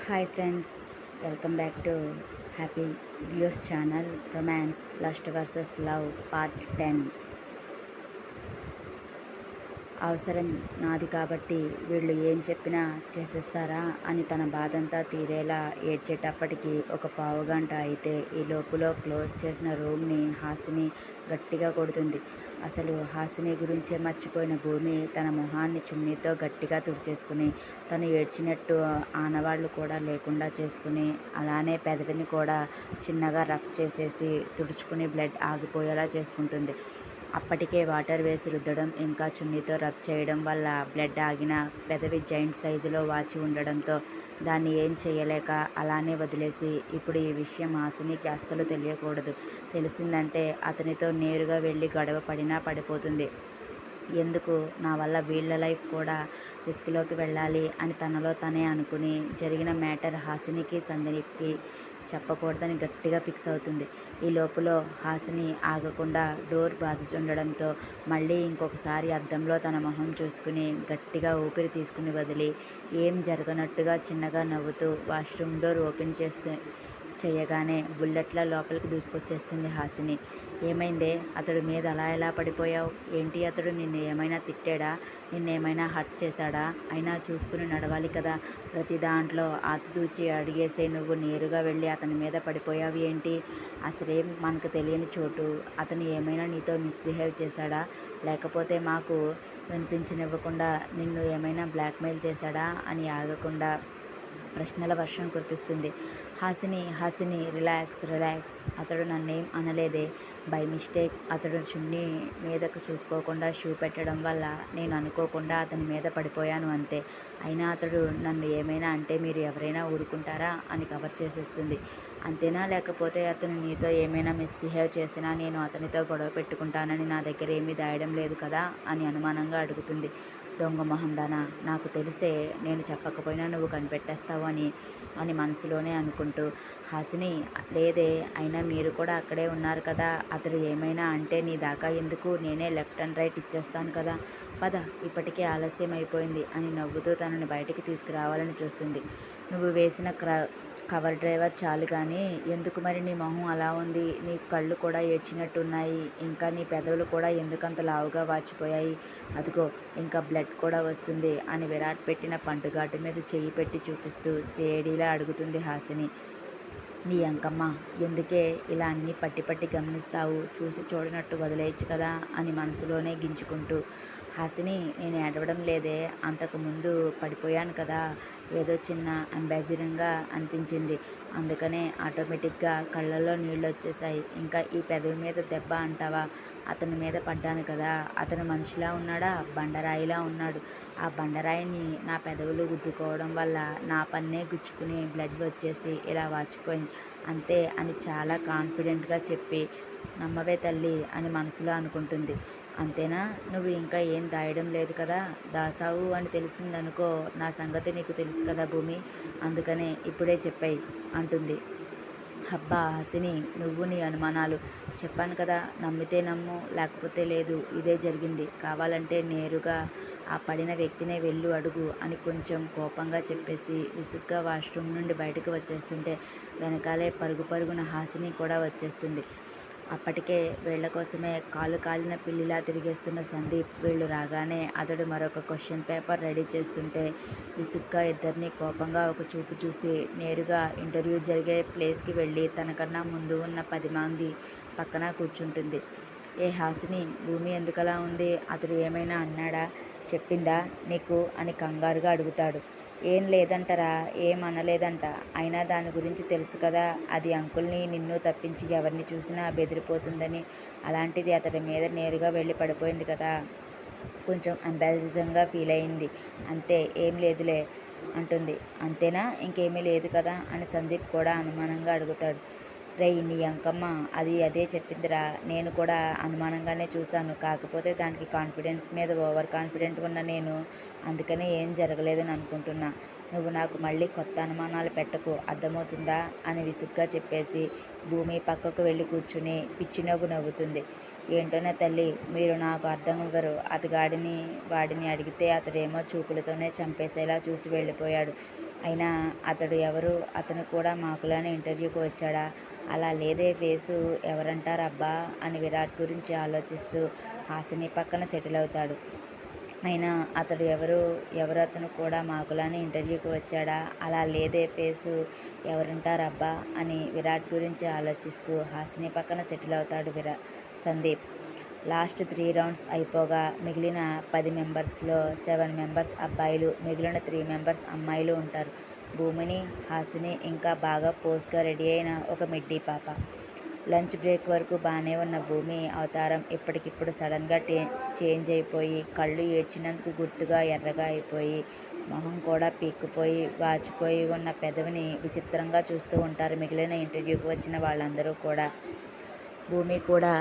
Hi friends, welcome back to happy views channel. Romance lust versus love part 10. అవసరం నాది కాబట్టి వీళ్ళు ఏం చెప్పినా చేసేస్తారా అని తన బాధంతా తీరేలా ఏడ్చేటప్పటికి ఒక పావుగంట అయితే ఈ లోపులో క్లోజ్ చేసిన రూమ్ని హాసిని గట్టిగా కొడుతుంది. అసలు హాసిని గురించే మర్చిపోయిన భూమి తన మొహాన్ని చున్నీతో గట్టిగా తుడిచేసుకుని తను ఏడ్చినట్టు ఆనవాళ్ళు కూడా లేకుండా చేసుకుని అలానే పెదవిని కూడా చిన్నగా రఫ్ చేసేసి తుడుచుకుని బ్లడ్ ఆగిపోయేలా చేసుకుంటుంది. అప్పటికే వాటర్ వేసి రుద్దడం ఇంకా చున్నీతో రబ్ చేయడం వల్ల బ్లడ్ ఆగిన పెదవి జైంట్ సైజులో వాచి ఉండడంతో దాన్ని ఏం చేయలేక అలానే వదిలేసి ఇప్పుడు ఈ విషయం హాసినికి అస్సలు తెలియకూడదు. తెలిసిందంటే అతనితో నేరుగా వెళ్ళి గొడవ పడినా పడిపోతుంది. ఎందుకు నా వల్ల వీళ్ళ లైఫ్ కూడా రిస్క్లోకి వెళ్ళాలి అని తనలో తనే అనుకుని జరిగిన మ్యాటర్ హాసినికి సందీప్కి చెప్పకూడదని గట్టిగా ఫిక్స్ అవుతుంది. ఈ లోపులో హాసిని ఆగకుండా డోర్ బాదుతుండడంతో మళ్ళీ ఇంకొకసారి అద్దంలో తన మొహం చూసుకుని గట్టిగా ఊపిరి తీసుకుని వదిలి ఏం జరగనట్టుగా చిన్నగా నవ్వుతూ వాష్రూమ్ డోర్ ఓపెన్ చేయగానే బుల్లెట్లా లోపలికి దూసుకొచ్చేస్తుంది హాసిని. ఏమైందే, అతడి మీద అలా ఎలా పడిపోయావు ఏంటి? అతడు నిన్ను ఏమైనా తిట్టాడా? నిన్నేమైనా హర్ట్ చేశాడా? అయినా చూసుకుని నడవాలి కదా. ప్రతి దాంట్లో ఆచితూచి అడిగేసే నువ్వు నేరుగా వెళ్ళి అతని మీద పడిపోయావు ఏంటి? అసలేం మనకు తెలియని చోటు. అతను ఏమైనా నీతో మిస్బిహేవ్ చేశాడా? లేకపోతే మాకు వినిపించనివ్వకుండా నిన్ను ఏమైనా బ్లాక్మెయిల్ చేశాడా అని ఆగకుండా ప్రశ్నల వర్షం కురిపిస్తుంది. హాసిని రిలాక్స్. అతడు నన్నేం అనలేదే. బై మిస్టేక్ అతడు చున్నీ మీదకు చూసుకోకుండా షూ పెట్టడం వల్ల నేను అనుకోకుండా అతని మీద పడిపోయాను అంతే. అయినా అతడు నన్ను ఏమైనా అంటే మీరు ఎవరైనా ఊరుకుంటారా అని కవర్ చేసేస్తుంది. అంతేనా? లేకపోతే అతను నీతో ఏమైనా మిస్బిహేవ్ చేసినా నేను అతనితో గొడవ పెట్టుకుంటానని నా దగ్గర ఏమీ దాయడం లేదు కదా అని అనుమానంగా అడుగుతుంది. దొంగ మొహందానా, నాకు తెలిసే నేను చెప్పకపోయినా నువ్వు కనిపెట్టేస్తావు అని మనసులోనే అనుకుంటూ హాసిని లేదే, అయినా మీరు కూడా అక్కడే ఉన్నారు కదా. అతడు ఏమైనా అంటే నీ దాకా ఎందుకు, నేనే లెఫ్ట్ అండ్ రైట్ ఇచ్చేస్తాను కదా. పద, ఇప్పటికే ఆలస్యం అయిపోయింది అని నవ్వుతూ తనని బయటికి తీసుకురావాలని చూస్తుంది. నువ్వు వేసిన కవర్ డ్రైవర్ చాలు కానీ ఎందుకు మరి నీ మొహం అలా ఉంది? నీ కళ్ళు కూడా ఏడ్చినట్టున్నాయి. ఇంకా నీ పెదవులు కూడా ఎందుకంత లావుగా వాచిపోయాయి? అదిగో ఇంకా బ్లడ్ కూడా వస్తుంది అని విరాట్ పెట్టిన పంటుగాటు మీద చెయ్యి పెట్టి చూపిస్తూ సేడీలా అడుగుతుంది హాసిని. నీ అంకమ్మ, ఎందుకే ఇలా అన్నీ పట్టి గమనిస్తావు? చూసి చూడనట్టు వదిలేయచ్చు కదా అని మనసులోనే గించుకుంటూ. హాసిని, నేను ఏడవడం లేదే, అంతకుముందు పడిపోయాను కదా, ఏదో చిన్న అంబాసిడర్గా అనిపించింది, అందుకనే ఆటోమేటిక్గా కళ్ళల్లో నీళ్ళు వచ్చేసాయి. ఇంకా ఈ పెదవి మీద దెబ్బ అంటావా? అతని మీద పడ్డాను కదా. అతను మనిషిలా ఉన్నాడా? బండరాయిలా ఉన్నాడు. ఆ బండరాయిని నా పెదవులు గుద్దుకోవడం వల్ల నా పన్నే గుచ్చుకుని బ్లడ్ వచ్చేసి ఇలా వాచిపోయింది అంతే అని చాలా కాన్ఫిడెంట్గా చెప్పి నమ్మవే తల్లి అని మనసులో అనుకుంటుంది. అంతేనా? నువ్వు ఇంకా ఏం దాయడం లేదు కదా. దాసావు అని తెలిసిందనుకో, నా సంగతి నీకు తెలుసు కదా భూమి, అందుకనే ఇప్పుడే చెప్పాయి అంటుంది. హబ్బా హాసిని, నువ్వు నీ అనుమానాలు. చెప్పాను కదా, నమ్మితే నమ్ము, లేకపోతే లేదు. ఇదే జరిగింది. కావాలంటే నేరుగా ఆ పడిన వ్యక్తినే వెళ్ళు అడుగు అని కొంచెం కోపంగా చెప్పేసి విసుగ్గా వాష్రూమ్ నుండి బయటకు వచ్చేస్తుంటే వెనకాలే పరుగున హాసిని కూడా వచ్చేస్తుంది. అప్పటికే వీళ్ల కోసమే కాలు కాలిన పిల్లిలా తిరిగేస్తున్న సందీప్ వీళ్ళు రాగానే అతడు మరొక క్వశ్చన్ పేపర్ రెడీ చేస్తుంటే విసుగ్గా ఇద్దరిని కోపంగా ఒక చూపు చూసి నేరుగా ఇంటర్వ్యూ జరిగే ప్లేస్కి వెళ్ళి తనకన్నా ముందు ఉన్న 10 మంది పక్కన కూర్చుంటుంది. ఏ హాసిని, భూమి ఎందుకలా ఉంది? అతడు ఏమైనా అన్నాడా? చెప్పిందా నీకు అని కంగారుగా అడుగుతాడు. ఏం లేదంటరా, ఏం అనలేదంట. అయినా దాని గురించి తెలుసు కదా, అది అంకుల్ని నిన్ను తప్పించి ఎవరిని చూసినా బెదిరిపోతుందని. అలాంటిది అతడి మీద నేరుగా వెళ్ళి పడిపోయింది కదా. కొంచెం ఎంబారసింగ్గా ఫీల్ అయింది అంతే, ఏం లేదులే అంటుంది. అంతేనా? ఇంకేమీ లేదు కదా అని సందీప్ కూడా అనుమానంగా అడుగుతాడు. రేయ్ నీ అంకమ్మ, అదే చెప్పిందిరా. నేను కూడా అనుమానంగానే చూశాను. కాకపోతే దానికి కాన్ఫిడెన్స్ మీద ఓవర్ కాన్ఫిడెంట్ ఉన్న నేను అందుకనే ఏం జరగలేదని అనుకుంటున్నా. నువ్వు నాకు మళ్ళీ కొత్త అనుమానాలు పెట్టకు, అర్థమవుతుందా అని విసుగ్గా చెప్పేసి భూమి పక్కకు వెళ్ళి కూర్చుని పిచ్చి నవ్వు నవ్వుతుంది. ఏంటోనే తల్లి, మీరు నాకు అర్థం ఇవ్వరు. వాడిని అడిగితే అతడేమో చూపులతోనే చంపేసేలా చూసి వెళ్ళిపోయాడు. అయినా అతడు ఎవరు? అతను కూడా మాకులానే ఇంటర్వ్యూకి వచ్చాడా? అలా లేదే ఫేసు ఎవరంటారబ్బా అని విరాట్ గురించి ఆలోచిస్తూ హాసిని పక్కన సెటిల్ అవుతాడు. అయినా అతడు ఎవరు అతను కూడా మాకులానే ఇంటర్వ్యూకి వచ్చాడా? అలా లేదే ఫేసు ఎవరంటారబ్బా అని విరాట్ గురించి ఆలోచిస్తూ హాసిని పక్కన సెటిల్ అవుతాడు సందీప్. లాస్ట్ 3 రౌండ్స్ అయిపోగా మిగిలిన 10 మెంబర్స్లో 7 మెంబర్స్ అబ్బాయిలు, మిగిలిన 3 మెంబర్స్ అమ్మాయిలు ఉంటారు. భూమిని, హాసిని, ఇంకా బాగా పోజ్గా రెడీ అయిన ఒక మిడ్డీ పాప. లంచ్ బ్రేక్ వరకు బానే ఉన్న భూమి అవతారం ఇప్పటికిప్పుడు సడన్గా చేంజ్ అయిపోయి, కళ్ళు ఏడ్చినందుకు గుర్తుగా ఎర్రగా అయిపోయి, మొహం కూడా పీక్కుపోయి, వాచిపోయి ఉన్న పెదవిని విచిత్రంగా చూస్తూ ఉంటారు మిగిలిన ఇంటర్వ్యూకి వచ్చిన వాళ్ళందరూ కూడా. భూమి కూడా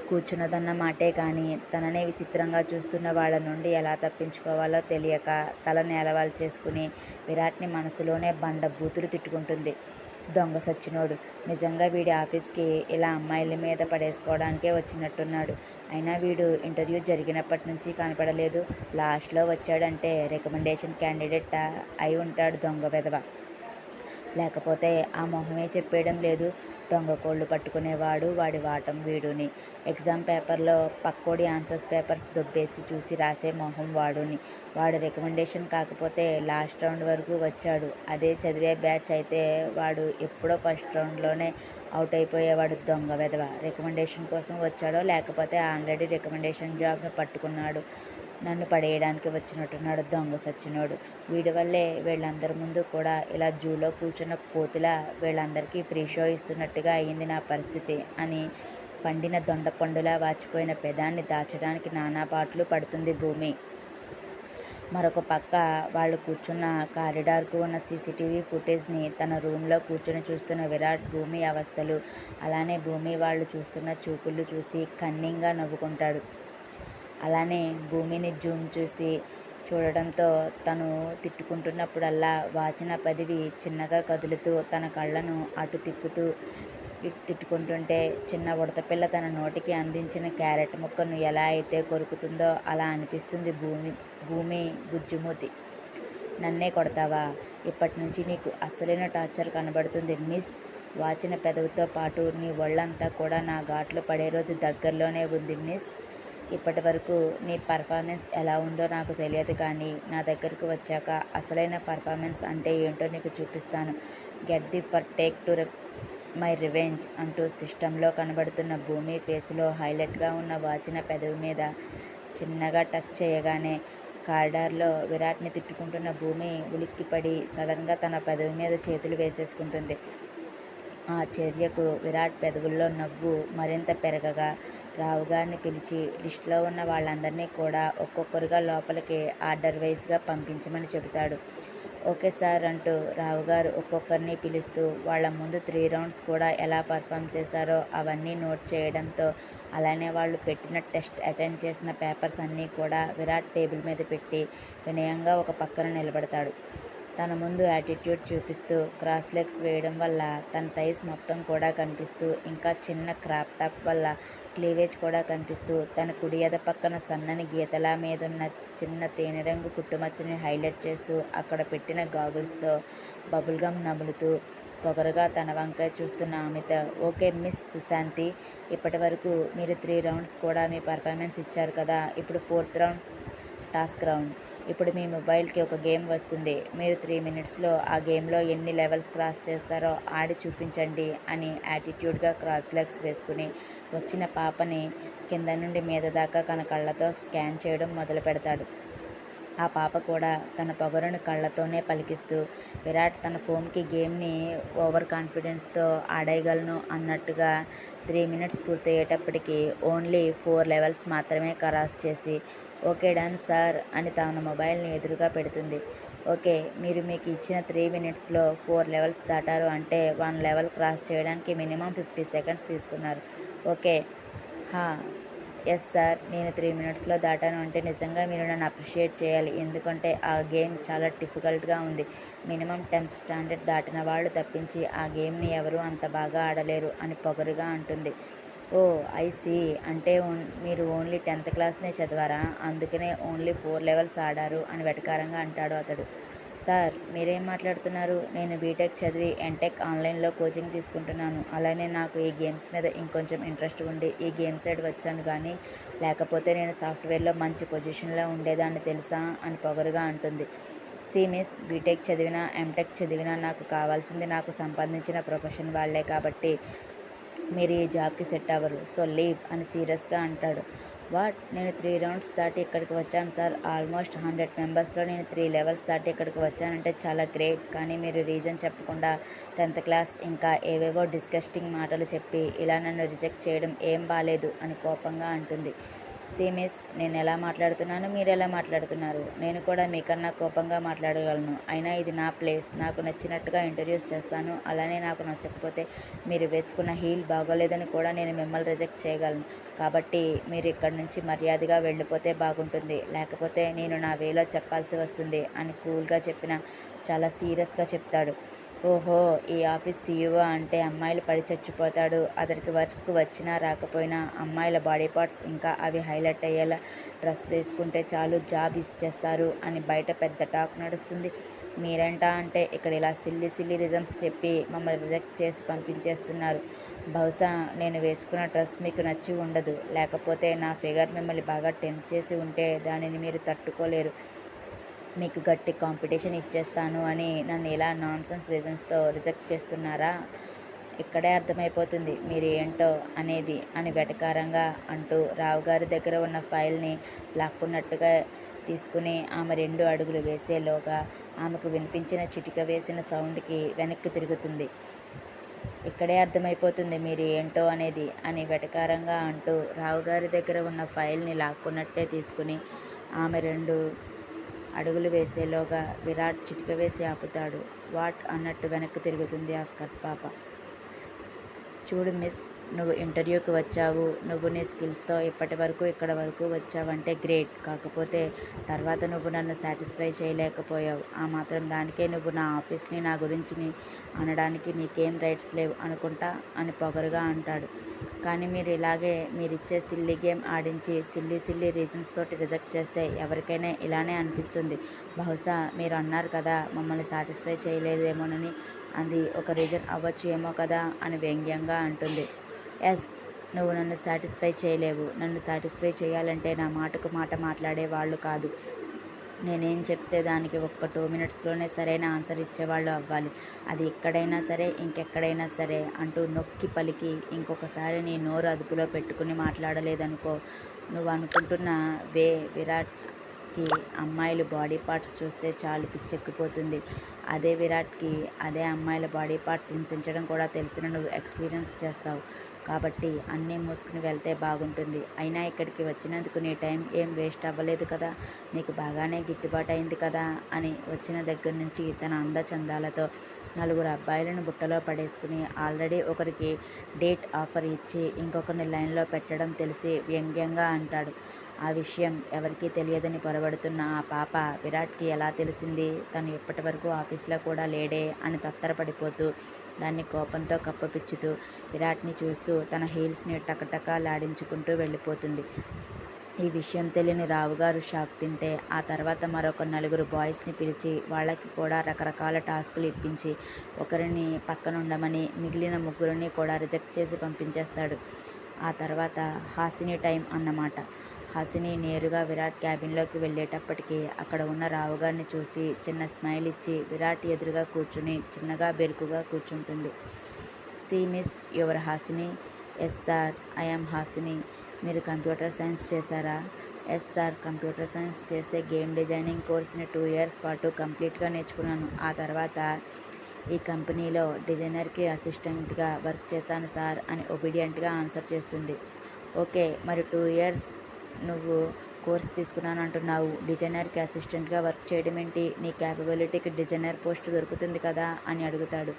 కూర్చున్నదన్న మాటే కానీ తననే విచిత్రంగా చూస్తున్న వాళ్ళ నుండి ఎలా తప్పించుకోవాలో తెలియక తల నేలవాల్చేసుకుని విరాట్ని మనసులోనే బండ బూతులు తిట్టుకుంటుంది. దొంగ సచ్చినోడు, నిజంగా వీడి ఆఫీస్కి ఇలా అమ్మాయిల మీద పడేసుకోవడానికే వచ్చినట్టున్నాడు. అయినా వీడు ఇంటర్వ్యూ జరిగినప్పటి నుంచి కనపడలేదు. లాస్ట్లో వచ్చాడంటే రికమెండేషన్ క్యాండిడేట్ అయి ఉంటాడు దొంగ వెధవ. లేకపోతే ఆ మొహమే చెప్పేయడం లేదు. దొంగ కోళ్ళు పట్టుకునేవాడు వాడి వాటం వీడుని. ఎగ్జామ్ పేపర్లో పక్కోడి ఆన్సర్స్ పేపర్స్ దొబ్బేసి చూసి రాసే మొహం వాడుని. వాడు రికమెండేషన్ కాకపోతే లాస్ట్ రౌండ్ వరకు వచ్చాడు. అదే చదివే బ్యాచ్ అయితే వాడు ఎప్పుడో ఫస్ట్ రౌండ్లోనే అవుట్ అయిపోయేవాడు దొంగ వెధవ. రికమెండేషన్ కోసం వచ్చాడో లేకపోతే ఆల్రెడీ రికమెండేషన్ జాబ్ను పట్టుకున్నాడు. నన్ను పడేయడానికి వచ్చినట్టున్నాడు దొంగ సచ్చినోడు. వీడి వల్లే వీళ్ళందరి ముందు కూడా ఇలా జూలో కూర్చున్న కోతిలా వీళ్ళందరికీ ఫ్రీ షో ఇస్తున్నట్టుగా అయింది నా పరిస్థితి అని పండిన దొండపండులా వాచిపోయిన పెదాన్ని దాచడానికి నానా పాటలు పడుతుంది భూమి. మరొక పక్క వాళ్ళు కూర్చున్న కారిడార్కు ఉన్న సీసీటీవీ ఫుటేజ్ని తన రూమ్లో కూర్చొని చూస్తున్న విరాట్ భూమి అవస్థలు, అలానే భూమి వాళ్ళు చూస్తున్న చూపులు చూసి కన్నింగా నవ్వుకుంటాడు. అలానే భూమిని జూమ్ చూసి చూడడంతో తను తిట్టుకుంటున్నప్పుడల్లా వాచిన పెదవి చిన్నగా కదులుతూ తన కళ్ళను అటు తిప్పుతూ ఇటు తిట్టుకుంటుంటే చిన్న ఉడతపిల్ల తన నోటికి అందించిన క్యారెట్ ముక్కను ఎలా అయితే కొరుకుతుందో అలా అనిపిస్తుంది భూమి బుజ్జిమూతి. నన్నే కొడతావా? ఇప్పటి నుంచి నీకు అస్సలైన టార్చర్ కనబడుతుంది మిస్. వాచిన పెదవితో పాటు నీ ఒళ్ళంతా కూడా నా ఘాట్లు పడే రోజు దగ్గరలోనే ఉంది మిస్. ఇప్పటి వరకు నీ పర్ఫార్మెన్స్ ఎలా ఉందో నాకు తెలియదు కానీ నా దగ్గరకు వచ్చాక అసలైన పర్ఫార్మెన్స్ అంటే ఏంటో నీకు చూపిస్తాను. Get the for take to my revenge అంటూ సిస్టంలో కనబడుతున్న భూమి ఫేసులో హైలైట్గా ఉన్న వాచిన పెదవి మీద చిన్నగా టచ్ చేయగానే కారిడార్లో విరాట్ని తిట్టుకుంటున్న భూమి ఉలిక్కిపడి సడన్గా తన పెదవి మీద చేతులు వేసేసుకుంటుంది. ఆ చర్యకు విరాట్ పెదవుల్లో నవ్వు మరింత పెరగగా రావుగారిని పిలిచి లిస్టులో ఉన్న వాళ్ళందరినీ కూడా ఒక్కొక్కరుగా లోపలికి ఆర్డర్ వైజ్గా పంపించమని చెబుతాడు. ఓకే సార్ అంటూ రావుగారు ఒక్కొక్కరిని పిలుస్తూ వాళ్ళ ముందు 3 రౌండ్స్ కూడా ఎలా పర్ఫామ్ చేశారో అవన్నీ నోట్ చేయడంతో అలానే వాళ్ళు పెట్టిన టెస్ట్ అటెండ్ చేసిన పేపర్స్ అన్నీ కూడా విరాట్ టేబుల్ మీద పెట్టి వినయంగా ఒక పక్కన నిలబడతాడు. తన ముందు యాటిట్యూడ్ చూపిస్తూ క్రాస్ లెగ్స్ వేయడం వల్ల తన థైస్ మొత్తం కూడా కనిపిస్తూ, ఇంకా చిన్న క్రాప్ టాప్ వల్ల క్లీవేజ్ కూడా కనిపిస్తూ, తన కుడి ఎద పక్కన సన్నని గీతలా మీదున్న చిన్న తేనెరంగు పుట్టుమచ్చని హైలైట్ చేస్తూ అక్కడ పెట్టిన గాగుల్స్తో బబుల్గమ్ నములుతూ పొగరుగా తన వంకాయ చూస్తున్న ఆమెత. ఓకే మిస్ సుశాంతి, ఇప్పటి వరకు మీరు 3 రౌండ్స్ కూడా మీ పర్ఫార్మెన్స్ ఇచ్చారు కదా. ఇప్పుడు 4th రౌండ్ టాస్క్ రౌండ్. ఇప్పుడు మీ మొబైల్కి ఒక గేమ్ వస్తుంది. మీరు 3 మినిట్స్లో ఆ గేమ్లో ఎన్ని లెవెల్స్ క్రాస్ చేస్తారో ఆడి చూపించండి అని యాటిట్యూడ్గా క్రాస్ లెగ్స్ వేసుకుని వచ్చిన పాపని కింద నుండి మీద దాకా తన కళ్ళతో స్కాన్ చేయడం మొదలు పెడతాడు. ఆ పాప కూడా తన పొగరును కళ్ళతోనే పలికిస్తూ విరాట్ తన ఫోన్కి గేమ్ని ఓవర్ కాన్ఫిడెన్స్తో ఆడేయగలను అన్నట్టుగా 3 మినిట్స్ పూర్తయ్యేటప్పటికి ఓన్లీ 4 లెవెల్స్ మాత్రమే క్రాస్ చేసి ఓకే డన్ సార్ అని తన మొబైల్ని ఎదురుగా పెడుతుంది. ఓకే, మీరు మీకు ఇచ్చిన 3 మినిట్స్లో 4 లెవెల్స్ దాటారు అంటే 1 లెవెల్ క్రాస్ చేయడానికి మినిమం 50 సెకండ్స్ తీసుకున్నారు. ఓకే, ఎస్ సార్, నేను 3 మినిట్స్లో దాటాను అంటే నిజంగా మీరు నన్ను అప్రిషియేట్ చేయాలి. ఎందుకంటే ఆ గేమ్ చాలా డిఫికల్ట్గా ఉంది. మినిమం 10th స్టాండర్డ్ దాటిన వాళ్ళు తప్పించి ఆ గేమ్ని ఎవరూ అంత బాగా ఆడలేరు అని పొగరుగా అంటుంది. ఓ ఐ సీ, అంటే మీరు ఓన్లీ 10th క్లాస్నే చదివారా? అందుకనే ఓన్లీ 4 లెవెల్స్ ఆడారు అని వెటకారంగా అంటాడు అతడు. సార్ మీరేం మాట్లాడుతున్నారు? నేను బీటెక్ చదివి ఎంటెక్ ఆన్లైన్లో కోచింగ్ తీసుకుంటున్నాను. అలానే నాకు ఈ గేమ్స్ మీద ఇంకొంచెం ఇంట్రెస్ట్ ఉండి ఈ గేమ్ సైడ్ వచ్చాను కానీ లేకపోతే నేను సాఫ్ట్వేర్లో మంచి పొజిషన్లో ఉండేదాన్ని తెలుసా అని పొగరుగా అంటుంది. సి మిస్, బీటెక్ చదివినా ఎంటెక్ చదివినా నాకు కావాల్సింది నాకు సంపాదించిన ప్రొఫెషన్ వాళ్ళే కాబట్టి మీరు ఈ జాబ్కి సెట్ అవ్వరు. సో లీవ్ అని సీరియస్గా అంటాడు. వాట్? నేను 3 రౌండ్స్ దాటి ఇక్కడికి వచ్చాను సార్. ఆల్మోస్ట్ 100 మెంబర్స్లో నేను 3 లెవెల్స్ దాటి ఇక్కడికి వచ్చానంటే చాలా గ్రేట్. కానీ మీరు రీజన్ చెప్పకుండా 10th క్లాస్ ఇంకా ఏవేవో డిస్గస్టింగ్ మాటలు చెప్పి ఇలా నన్ను రిజెక్ట్ చేయడం ఏం బాలేదు అని కోపంగా అంటుంది. సి మిస్, నేను ఎలా మాట్లాడుతున్నాను, మీరు ఎలా మాట్లాడుతున్నారు? నేను కూడా మీకన్నా కోపంగా మాట్లాడగలను. అయినా ఇది నా ప్లేస్. నాకు నచ్చినట్టుగా ఇంట్రడ్యూస్ చేస్తాను. అలానే నాకు నచ్చకపోతే మీరు వేసుకున్న హీల్ బాగోలేదని కూడా నేను మిమ్మల్ని రిజెక్ట్ చేయగలను. కాబట్టి మీరు ఇక్కడి నుంచి మర్యాదగా వెళ్ళిపోతే బాగుంటుంది. లేకపోతే నేను నా వేలో చెప్పాల్సి వస్తుంది అని కూల్గా చెప్పిన చాలా సీరియస్గా చెప్తాడు. ఓహో, ఈ ఆఫీస్ సీఈఓ అంటే అమ్మాయిలు పడి చచ్చిపోతాడు. అతనికి వర్క్ వచ్చినా రాకపోయినా అమ్మాయిల బాడీ పార్ట్స్ ఇంకా అవి హైలైట్ అయ్యేలా డ్రెస్ వేసుకుంటే చాలు జాబ్ ఇచ్చేస్తారు అని బయట పెద్ద టాక్ నడుస్తుంది. మీరేంటా అంటే ఇక్కడ ఇలా సిల్లీ రీజన్స్ చెప్పి మమ్మల్ని రిజెక్ట్ చేసి పంపించేస్తున్నారు. బహుశా నేను వేసుకున్న డ్రెస్ మీకు నచ్చి ఉండదు. లేకపోతే నా ఫిగర్ మిమ్మల్ని బాగా టెంప్ట్ చేసి ఉంటే దానిని మీరు తట్టుకోలేరు. మీకు గట్టి కాంపిటీషన్ ఇచ్చేస్తాను అని నన్ను ఇలా నాన్సెన్స్ రీజన్స్తో రిజెక్ట్ చేస్తున్నారా? ఇక్కడే అర్థమైపోతుంది మీరు ఏంటో అనేది అని వెటకారంగా అంటూ రావుగారి దగ్గర ఉన్న ఫైల్ని లాక్కున్నట్టుగా తీసుకుని ఆమె 2 అడుగులు వేసేలోగా ఆమెకు వినిపించిన చిటిక వేసిన సౌండ్కి వెనక్కి తిరుగుతుంది. ఇక్కడే అర్థమైపోతుంది మీరు ఏంటో అనేది అని వెటకారంగా అంటూ రావుగారి దగ్గర ఉన్న ఫైల్ని లాక్కున్నట్టే తీసుకుని ఆమె 2 అడుగులు వేసేలోగా విరాట్ చిటిక వేసి ఆపుతాడు. వాట్ అన్నట్టు వెనక్కి తిరుగుతుంది ఆ స్కర్ట్ పాప. చూడు మిస్, నువ్వు ఇంటర్వ్యూకి వచ్చావు. నువ్వు నీ స్కిల్స్తో ఇప్పటి వరకు ఇక్కడ వరకు వచ్చావంటే గ్రేట్. కాకపోతే తర్వాత నువ్వు నన్ను సాటిస్ఫై చేయలేకపోయావు. ఆ మాత్రం దానికే నువ్వు నా ఆఫీస్ని నా గురించి అనడానికి నీకేం రైట్స్ లేవు అనుకుంటా అని పొగరుగా అంటాడు. కానీ మీరు ఇలాగే మీరిచ్చే సిల్లీ గేమ్ ఆడించి సిల్లీ రీజన్స్ తోటి రిజెక్ట్ చేస్తే ఎవరికైనా ఇలానే అనిపిస్తుంది. బహుశా మీరు అన్నారు కదా మమ్మల్ని సాటిస్ఫై చేయలేదేమోనని, అది ఒక రీజన్ అవ్వచ్చు ఏమో కదా అని వ్యంగ్యంగా అంటుంది. ఎస్, నువ్వు నన్ను సాటిస్ఫై చేయలేవు. నన్ను సాటిస్ఫై చేయాలంటే నా మాటకు మాట మాట్లాడే వాళ్ళు కాదు. నేనేం చెప్తే దానికి ఒక్క 2 మినిట్స్లోనే సరైన ఆన్సర్ ఇచ్చేవాళ్ళు అవ్వాలి. అది ఇక్కడైనా సరే ఇంకెక్కడైనా సరే అంటూ నొక్కి పలికి ఇంకొకసారి నీ నోరు అదుపులో పెట్టుకుని మాట్లాడలేదనుకో, నువ్వు అనుకుంటున్న విరాట్కి అమ్మాయిల బాడీ పార్ట్స్ చూస్తే చాలు పిచ్చెక్కిపోతుంది. అదే విరాట్కి అదే అమ్మాయిల బాడీ పార్ట్స్ హింసించడం కూడా తెలిసిన నువ్వు ఎక్స్పీరియన్స్ చేస్తావు. కాబట్టి అన్నీ మూసుకుని వెళ్తే బాగుంటుంది. అయినా ఇక్కడికి వచ్చినందుకు నీ టైం ఏం వేస్ట్ అవ్వలేదు కదా, నీకు బాగానే గిట్టుబాటు అయింది కదా అని వచ్చిన దగ్గర నుంచి తన అందచందాలతో 4 అబ్బాయిలను బుట్టలో పడేసుకుని ఆల్రెడీ ఒకరికి డేట్ ఆఫర్ ఇచ్చి ఇంకొకరిని లైన్లో పెట్టడం తెలిసి వ్యంగ్యంగా అంటాడు. ఆ విషయం ఎవరికీ తెలియదని పొరబడుతున్న ఆ పాప విరాట్కి ఎలా తెలిసింది? తను ఇప్పటి వరకు ఆఫీస్లో కూడా లేడే అని తత్తరపడిపోతూ దాన్ని కోపంతో కప్పపిచ్చుతూ విరాట్ని చూస్తూ తన హీల్స్ని టకటకలాడించుకుంటూ వెళ్ళిపోతుంది. ఈ విషయం తెలియని రావుగారు షాక్ తింటే ఆ తర్వాత మరొక 4 బాయ్స్ని పిలిచి వాళ్ళకి కూడా రకరకాల టాస్కులు ఇప్పించి ఒకరిని పక్కనుండమని మిగిలిన 3 కూడా రిజెక్ట్ చేసి పంపించేస్తాడు. ఆ తర్వాత హాసిని టైం అన్నమాట. హాసిని నేరుగా విరాట్ క్యాబిన్లోకి వెళ్ళేటప్పటికి అక్కడ ఉన్న రావుగారిని చూసి చిన్న స్మైల్ ఇచ్చి విరాట్ ఎదురుగా కూర్చుని చిన్నగా బెరుకుగా కూర్చుంటుంది. See miss, your Hasini. Yes sir, I'm Hasini. మీరు కంప్యూటర్ సైన్స్ చేశారా? ఎస్ సార్, కంప్యూటర్ సైన్స్ చేసే గేమ్ డిజైనింగ్ కోర్స్ని 2 ఇయర్స్ పాటు కంప్లీట్గా నేర్చుకున్నాను. ఆ తర్వాత ఈ కంపెనీలో డిజైనర్కి అసిస్టెంట్గా వర్క్ చేశాను సార్ అని ఒబీడియంట్గా ఆన్సర్ చేస్తుంది. ఓకే, మరి 2 ఇయర్స్ నువ్వు కోర్స్ తీసుకున్నానంటున్నావు. డిజైనర్కి అసిస్టెంట్గా వర్క్ చేయడం ఏంటి? నీ క్యాపబిలిటీకి డిజైనర్ పోస్ట్ దొరుకుతుంది కదా అని అడుగుతాడు.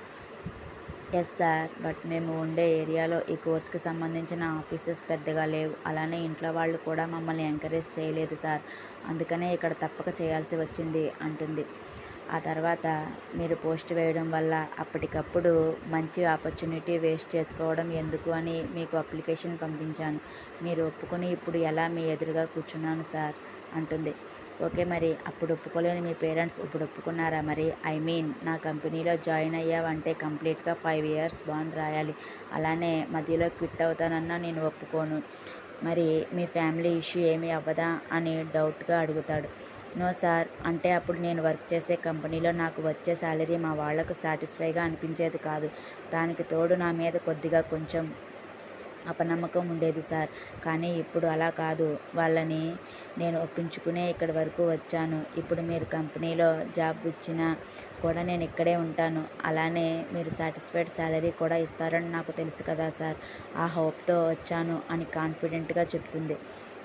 ఎస్ సార్, బట్ మేము ఉండే ఏరియాలో ఈ కోర్స్కి సంబంధించిన ఆఫీసెస్ పెద్దగా లేవు. అలానే ఇంట్లో వాళ్ళు కూడా మమ్మల్ని ఎంకరేజ్ చేయలేదు సార్. అందుకనే ఇక్కడ తప్పక చేయాల్సి వచ్చింది అంటుంది. ఆ తర్వాత మీరు పోస్ట్ వేయడం వల్ల అప్పటికప్పుడు మంచి ఆపర్చునిటీ వేస్ట్ చేసుకోవడం ఎందుకు అని మీకు అప్లికేషన్ పంపించాను. మీరు ఒప్పుకొని ఇప్పుడు ఎలా మీ ఎదురుగా కూర్చున్నాను సార్ అంటుంది. ఓకే, మరి అప్పుడు ఒప్పుకోలేని మీ పేరెంట్స్ ఇప్పుడు ఒప్పుకున్నారా? మరి ఐ మీన్ నా కంపెనీలో జాయిన్ అయ్యావంటే కంప్లీట్గా 5 ఇయర్స్ బాండ్ రాయాలి. అలానే మధ్యలో క్విట్ అవుతానన్నా నేను ఒప్పుకోను. మరి మీ ఫ్యామిలీ ఇష్యూ ఏమీ అవ్వదా అని డౌట్గా అడుగుతాడు. నో సార్, అంటే అప్పుడు నేను వర్క్ చేసే కంపెనీలో నాకు వచ్చే శాలరీ మా వాళ్లకు సాటిస్ఫైగా అనిపించేది కాదు. దానికి తోడు నా మీద కొద్దిగా కొంచెం అపనమ్మకం ఉండేది సార్. కానీ ఇప్పుడు అలా కాదు. వాళ్ళని నేను ఒప్పించుకునే ఇక్కడి వరకు వచ్చాను. ఇప్పుడు మీరు కంపెనీలో జాబ్ ఇచ్చినా కూడా నేను ఇక్కడే ఉంటాను. అలానే మీరు సాటిస్ఫైడ్ శాలరీ కూడా ఇస్తారని నాకు తెలుసు కదా సార్. ఆ హోప్తో వచ్చాను అని కాన్ఫిడెంట్గా చెప్తుంది.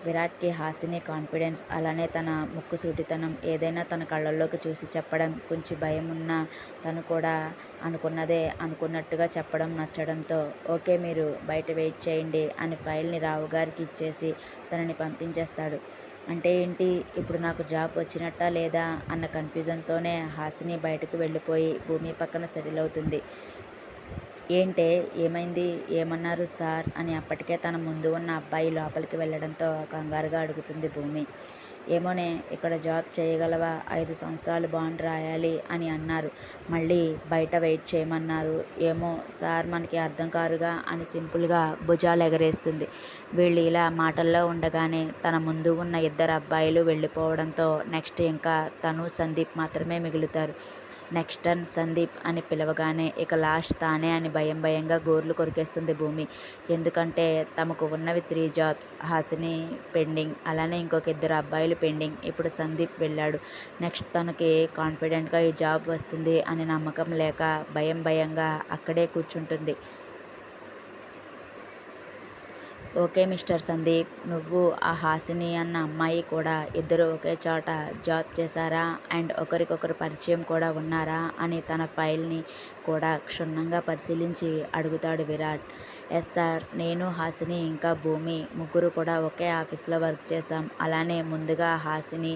విరాట్కి హాసిని కాన్ఫిడెన్స్, అలానే తన ముక్కుసూటితనం, ఏదైనా తన కళ్ళల్లోకి చూసి చెప్పడం, కొంచెం భయం ఉన్నా తను కూడా అనుకున్నదే అనుకున్నట్టుగా చెప్పడం నచ్చడంతో ఓకే, మీరు బయట వెయిట్ చేయండి అని ఫైల్ని రావుగారికి ఇచ్చేసి తనని పంపించేస్తాడు. అంటే ఏంటి, ఇప్పుడు నాకు జాబ్ వచ్చినట్టా లేదా అన్న కన్ఫ్యూజన్తోనే హాసిని బయటకు వెళ్ళిపోయి భూమి పక్కన సెటిల్ అవుతుంది. ఏంటే, ఏమైంది, ఏమన్నారు సార్ అని అప్పటికే తన ముందు ఉన్న అబ్బాయి లోపలికి వెళ్ళడంతో కంగారుగా అడుగుతుంది భూమి. ఏమోనే, ఇక్కడ జాబ్ చేయగలవా? 5 సంవత్సరాలు బాండ్ రాయాలి అని అన్నారు. మళ్ళీ బయట వెయిట్ చేయమన్నారు. ఏమో సార్, మనకి అర్థం కారుగా అని సింపుల్గా భుజాలు ఎగరేస్తుంది. వీళ్ళు ఇలా మాటల్లో ఉండగానే తన ముందు ఉన్న 2 అబ్బాయిలు వెళ్ళిపోవడంతో నెక్స్ట్ ఇంకా తను సందీప్ మాత్రమే మిగులుతారు. నెక్స్ట్ టర్న్ సందీప్ అని పిలవగానే ఇక లాస్ట్ తానే అని భయంగా గోర్లు కొరికేస్తుంది భూమి. ఎందుకంటే తమకు ఉన్నవి 3 జాబ్స్, హాసిని పెండింగ్, అలానే ఇంకొక 2 అబ్బాయిలు పెండింగ్. ఇప్పుడు సందీప్ వెళ్ళాడు. నెక్స్ట్ తనకి కాన్ఫిడెంట్గా ఈ జాబ్ వస్తుంది అని నమ్మకం లేక భయంగా అక్కడే కూర్చుంటుంది. ఓకే మిస్టర్ సందీప్, నువ్వు ఆ హాసిని అన్న అమ్మాయి కూడా ఇద్దరు ఒకే చోట జాబ్ చేశారా అండ్ ఒకరికొకరు పరిచయం కూడా ఉన్నారా అని తన ఫైల్ని కూడా క్షుణ్ణంగా పరిశీలించి అడుగుతాడు విరాట్. ఎస్ సార్, నేను హాసిని ఇంకా భూమి ముగ్గురు కూడా ఒకే ఆఫీస్లో వర్క్ చేశాం. అలానే ముందుగా హాసిని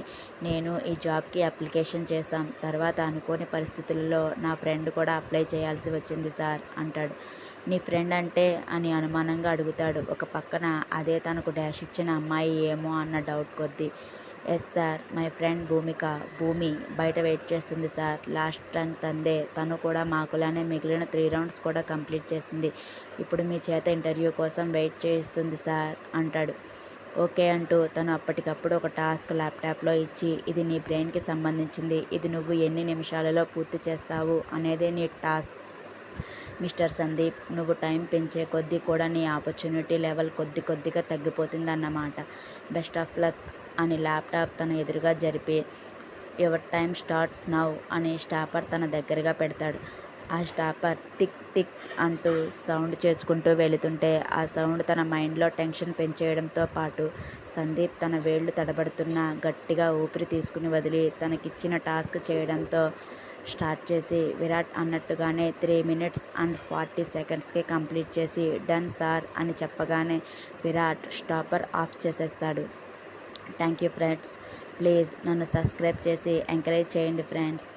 నేను ఈ జాబ్కి అప్లికేషన్ చేశాం. తర్వాత అనుకోని పరిస్థితులలో నా ఫ్రెండ్ కూడా అప్లై చేయాల్సి వచ్చింది సార్ అంటాడు. నీ ఫ్రెండ్ అంటే అని అనుమానంగా అడుగుతాడు. ఒక పక్కన అదే తనకు డాష్ ఇచ్చిన అమ్మాయి ఏమో అన్న డౌట్ కొద్దీ. ఎస్ సార్, మై ఫ్రెండ్ భూమిక. భూమి బయట వెయిట్ చేస్తుంది సార్. Last turn తందే. తను కూడా మాకులానే మిగిలిన 3 రౌండ్స్ కూడా కంప్లీట్ చేసింది. ఇప్పుడు మీ చేత ఇంటర్వ్యూ కోసం వెయిట్ చేయిస్తుంది సార్ అంటాడు. ఓకే అంటూ తను అప్పటికప్పుడు ఒక టాస్క్ ల్యాప్టాప్లో ఇచ్చి, ఇది నీ బ్రెయిన్కి సంబంధించింది. ఇది నువ్వు ఎన్ని నిమిషాలలో పూర్తి చేస్తావు అనేదే నీ టాస్క్. మిస్టర్ సందీప్, నువ్వు టైం పెంచే కొద్దీ కూడా నీ ఆపర్చునిటీ లెవెల్ కొద్దిగా తగ్గిపోతుందన్నమాట. బెస్ట్ ఆఫ్ లక్ అని ల్యాప్టాప్ తన ఎదురుగా జరిపి యువర్ టైమ్ స్టార్ట్స్ నౌ అని స్టాపర్ తన దగ్గరగా పెడతాడు. ఆ స్టాపర్ టిక్ టిక్ అంటూ సౌండ్ చేసుకుంటూ వెళుతుంటే ఆ సౌండ్ తన మైండ్లో టెన్షన్ పెంచేయడంతో పాటు సందీప్ తన వేళ్లు తడబడుతున్నా గట్టిగా ఊపిరి తీసుకుని వదిలి తనకిచ్చిన టాస్క్ చేయడంతో స్టార్ట్ చేసి విరాట్ అన్నట్టుగానే 3 minutes and 40 secondsకి కంప్లీట్ చేసి డన్ సార్ అని చెప్పగానే విరాట్ స్టాపర్ ఆఫ్ చేసేస్తాడు. థ్యాంక్ యూ ఫ్రెండ్స్, ప్లీజ్ నన్ను సబ్స్క్రైబ్ చేసి ఎంకరేజ్ చేయండి ఫ్రెండ్స్.